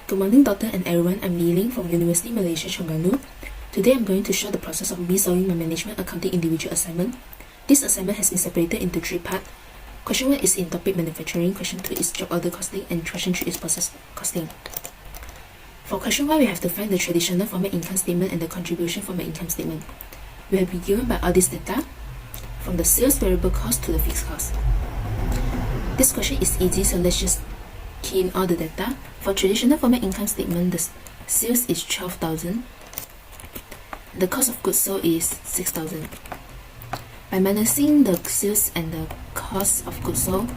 Good morning, doctor and everyone. I'm Yie Ling from University Malaysia, Terengganu. Today I'm going to show the process of me solving my management accounting individual assignment. This assignment has been separated into 3 parts. Question 1 is in topic manufacturing, question 2 is job order costing, and question 3 is process costing. For question 1, we have to find the traditional format income statement and the contribution format income statement. We have been given by all this data, from the sales variable cost to the fixed cost. This question is easy, so let's just key in all the data. For traditional format income statement, the sales is 12,000. The cost of goods sold is 6,000. By minusing the sales and the cost of goods sold,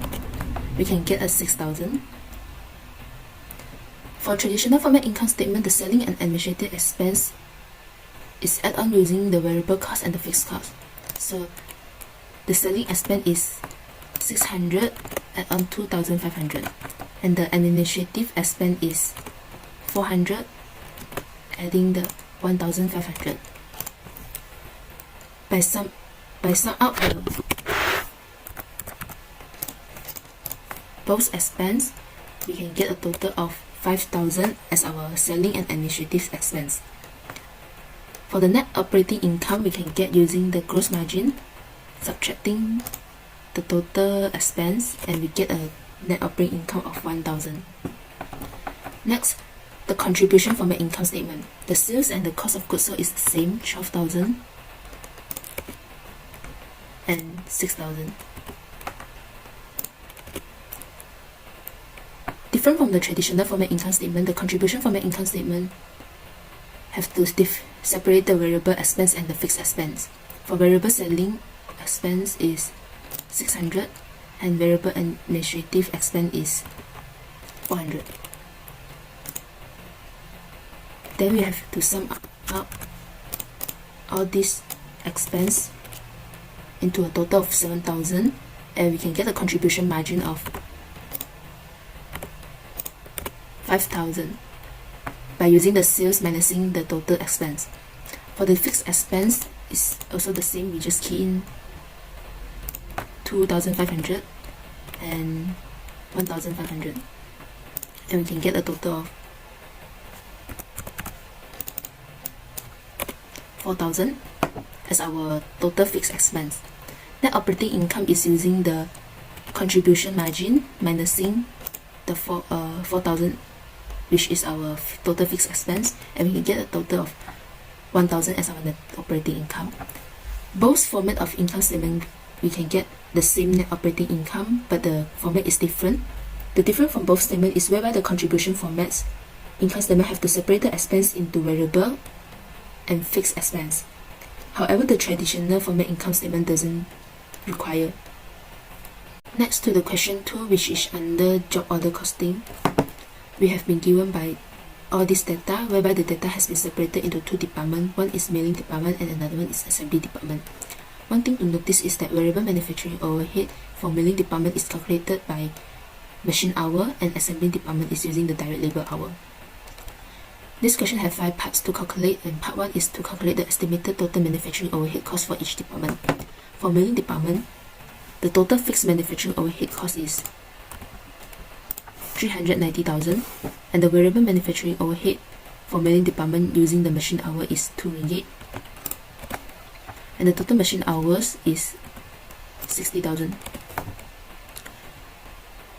we can get a 6,000. For traditional format income statement, the selling and administrative expense is added on using the variable cost and the fixed cost. So the selling expense is 600, add on 2,500, and the administrative expense is 400, adding the 1,500. By sum out both expense, we can get a total of 5,000 as our selling and administrative expense. For the net operating income, we can get using the gross margin, subtracting the total expense, and we get a net operating income of 1,000. Next, the contribution from the income statement. The sales and the cost of goods sold is the same, 12,000 and 6,000. Different from the traditional format income statement, the contribution format income statement have to separate the variable expense and the fixed expense. For variable selling expense is 600 and variable administrative expense is 400. Then we have to sum up all these expense into a total of 7,000, and we can get a contribution margin of 5,000 by using the sales minusing the total expense. For the fixed expense, is also the same. We just key in 2,500 and 1,500, and we can get a total of 4,000 as our total fixed expense. Net operating income is using the contribution margin minusing the 4,000, which is our total fixed expense, and we can get a total of 1,000 as our net operating income. Both format of income statement, we can get the same net operating income, but the format is different. The difference from both statements is whereby the contribution formats income statement have to separate the expense into variable and fixed expense. However, the traditional format income statement doesn't require. Next to the question 2, which is under job order costing, we have been given by all this data, whereby the data has been separated into 2 departments. One is mailing department and another one is assembly department. One thing to notice is that variable manufacturing overhead for mailing department is calculated by machine hour, and assembly department is using the direct labor hour. This question has 5 parts to calculate, and part 1 is to calculate the estimated total manufacturing overhead cost for each department. For mailing department, the total fixed manufacturing overhead cost is 390,000, and the variable manufacturing overhead for mailing department using the machine hour is 2 ringgit, and the total machine hours is 60,000.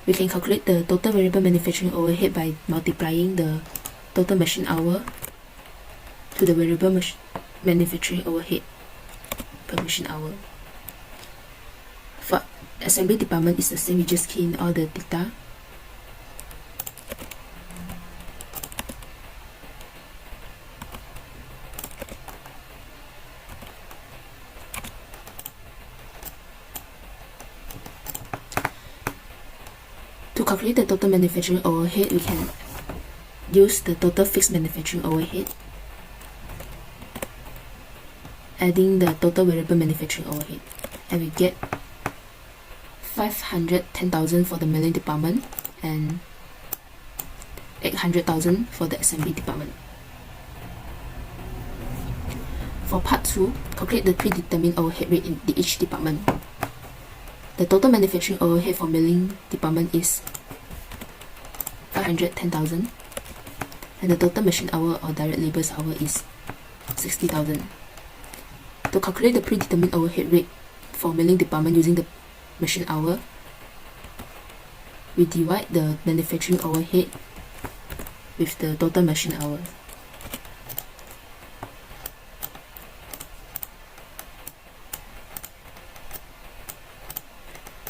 We can calculate the total variable manufacturing overhead by multiplying the total machine hour to the variable manufacturing overhead per machine hour. For assembly department, is the same. We just key in all the data. To calculate the total manufacturing overhead, we can use the total fixed manufacturing overhead, adding the total variable manufacturing overhead, and we get 510,000 for the mailing department and 800,000 for the assembly department. For part 2, calculate the predetermined overhead rate in each department. The total manufacturing overhead for mailing department is 510,000. and the total machine hour or direct labours hour is 60,000. To calculate the predetermined overhead rate for milling department using the machine hour, we divide the manufacturing overhead with the total machine hours.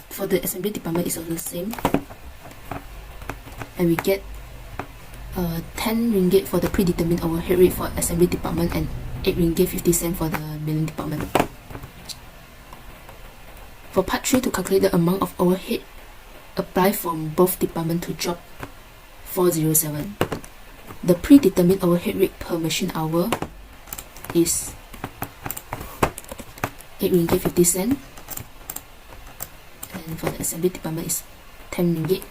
For the assembly department, it's also the same, and we get 10 ringgit for the predetermined overhead rate for assembly department and 8 ringgit 50 cent for the milling department. For part 3, to calculate the amount of overhead applied from both departments to job 407, the predetermined overhead rate per machine hour is 8 ringgit 50 cent, and for the assembly department is 10 ringgit.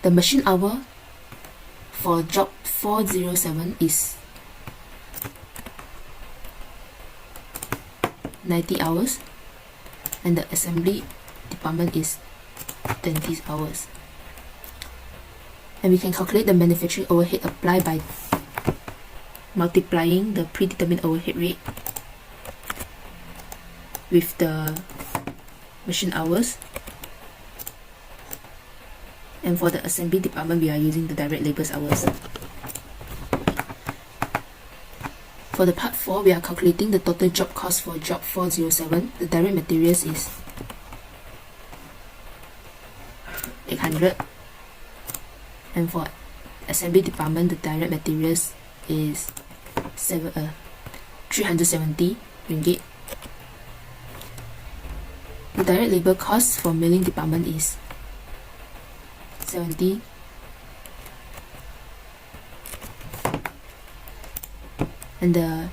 The machine hour for job 407 is 90 hours, and the assembly department is 20 hours. And we can calculate the manufacturing overhead applied by multiplying the predetermined overhead rate with the machine hours. And for the assembly department, we are using the direct labours hours. For the part 4, we are calculating the total job cost for job 407. The direct materials is 800, and for assembly department, the direct materials is 370 ringgit. The direct labour cost for milling department is 70, and the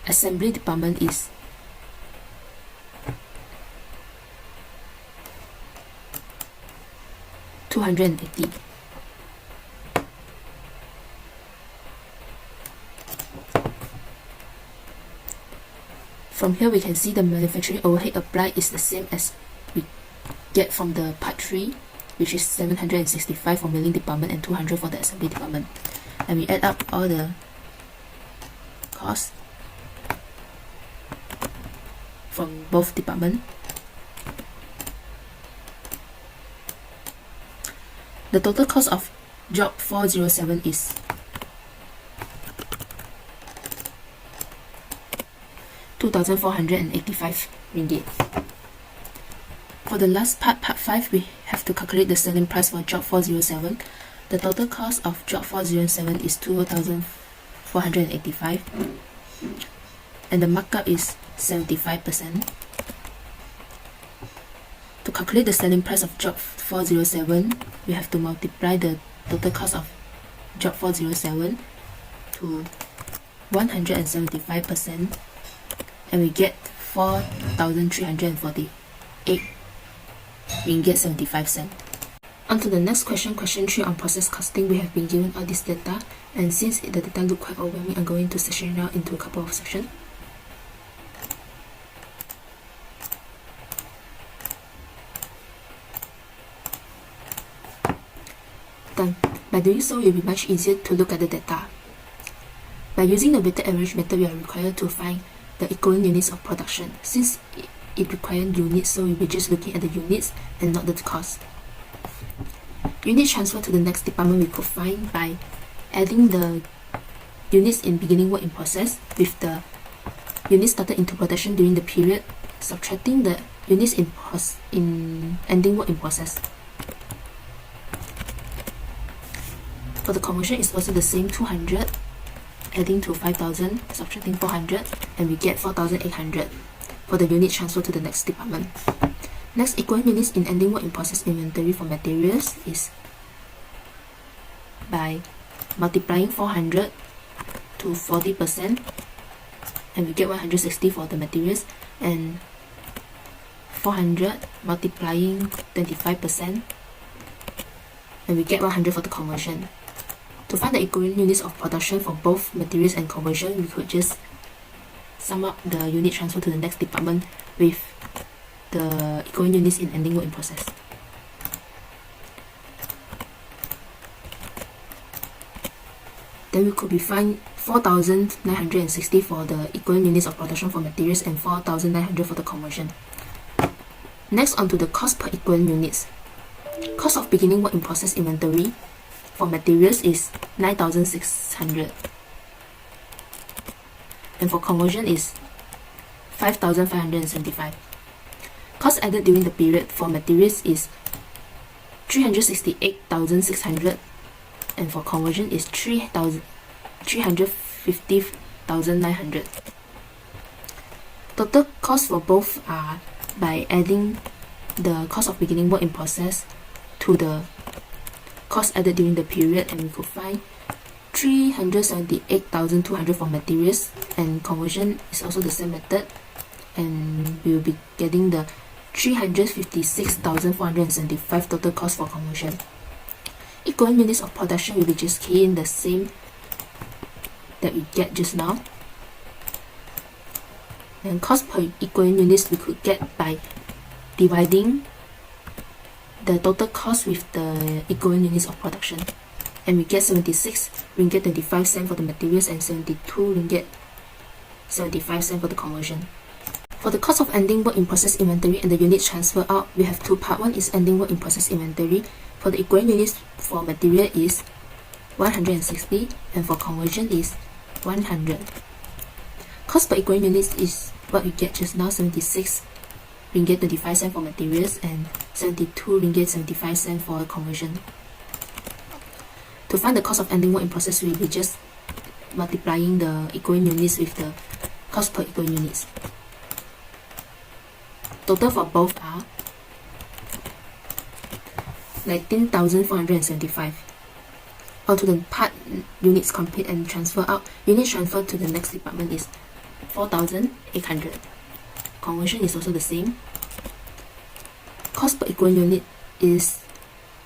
assembly department is 280. From here we can see the manufacturing overhead applied is the same as we get from the part 3, which is 765 for milling department and 200 for the assembly department. And we add up all the costs from both departments. The total cost of job 407 is 2,485 ringgit. For the last part, part 5, we have to calculate the selling price for job 407. The total cost of job 407 is 2,485, and the markup is 75%. To calculate the selling price of job 407, we have to multiply the total cost of job 407 to 175%, and we get 4,348 ringgit 75 cent. On to the next question, question 3 on process costing. We have been given all this data, and since the data look quite overwhelming, I'm going to section it out into a couple of sections. Done. By doing so, it will be much easier to look at the data. By using the weighted average method, we are required to find the equivalent units of production. Since it requires units, so we'll be just looking at the units and not the cost. Unit transfer to the next department we could find by adding the units in beginning work in process with the units started into production during the period, subtracting the units in ending work in process. For the conversion, it's also the same, 200 adding to 5,000, subtracting 400, and we get 4,800 for the unit transfer to the next department. Next, equivalent units in ending work in process inventory for materials is by multiplying 400 to 40%, and we get 160 for the materials, and 400 multiplying 25%, and we get 100 for the conversion. To find the equivalent units of production for both materials and conversion, we could just sum up the unit transfer to the next department with the equivalent units in ending work in process. then we could be find 4,960 for the equivalent units of production for materials and 4,900 for the conversion. Next, on to the cost per equivalent units. Cost of beginning work in process inventory for materials is 9,600, and for conversion is 5,575. Cost added during the period for materials is 368,600, and for conversion is 350,900. Total cost for both are by adding the cost of beginning work in process to the cost added during the period, and we could find 378,200 for materials, and conversion is also the same method, and we will be getting the 356,475 total cost for conversion. Equivalent units of production will be just key in the same that we get just now, and cost per equivalent units we could get by dividing the total cost with the equivalent units of production, and we get 76 ringgit 25 cent for the materials and 72 ringgit 75 cent for the conversion. For the cost of ending work in process inventory and the unit transfer out, we have two parts. One is ending work in process inventory. For the equivalent units for material is 160, and for conversion is 100. Cost per equivalent units is what we get just now, 76 ringgit 25 cent for materials and 72 ringgit 75 cent for conversion. To find the cost of ending work in process, we will be just multiplying the equivalent units with the cost per equivalent units. Total for both are 19,475. Onto the part units complete and transfer out. Units transferred to the next department is 4,800. Conversion is also the same. Cost per equivalent unit is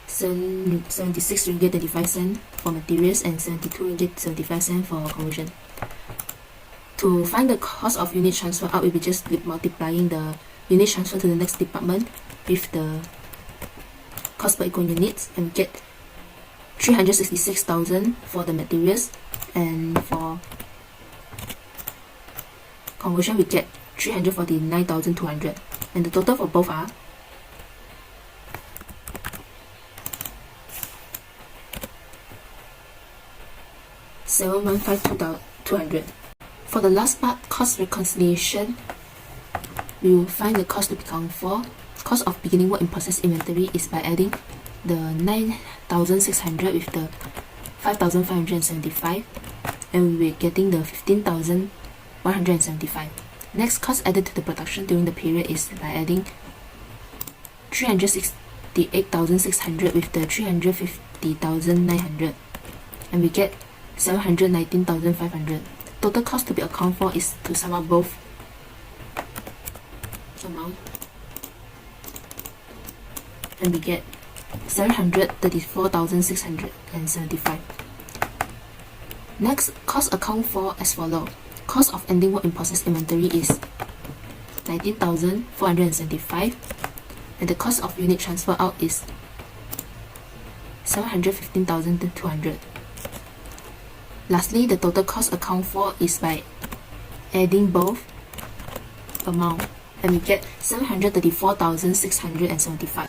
76 ringgit 35 cent for materials and 72 ringgit 75 cent for conversion. To find the cost of unit transfer out, we'll be just multiplying the unit transfer to the next department with the cost per equivalent units, and we get 366,000 for the materials, and for conversion we get 349,200, and the total for both are 715,200. For the last part, cost reconciliation, we will find the cost to be accounted for. Cost of beginning work in process inventory is by adding the 9,600 with the 5,575, and we will be getting the 15,175. Next, cost added to the production during the period is by adding 368,600 with the 350,900, and we get 719,500. Total cost to be accounted for is to sum up both amount, and we get 734,675. Next, cost account for as follows. Cost of ending work in process inventory is 19,475, and the cost of unit transfer out is 715,200. Lastly, the total cost account for is by adding both amount, and we get 734,675.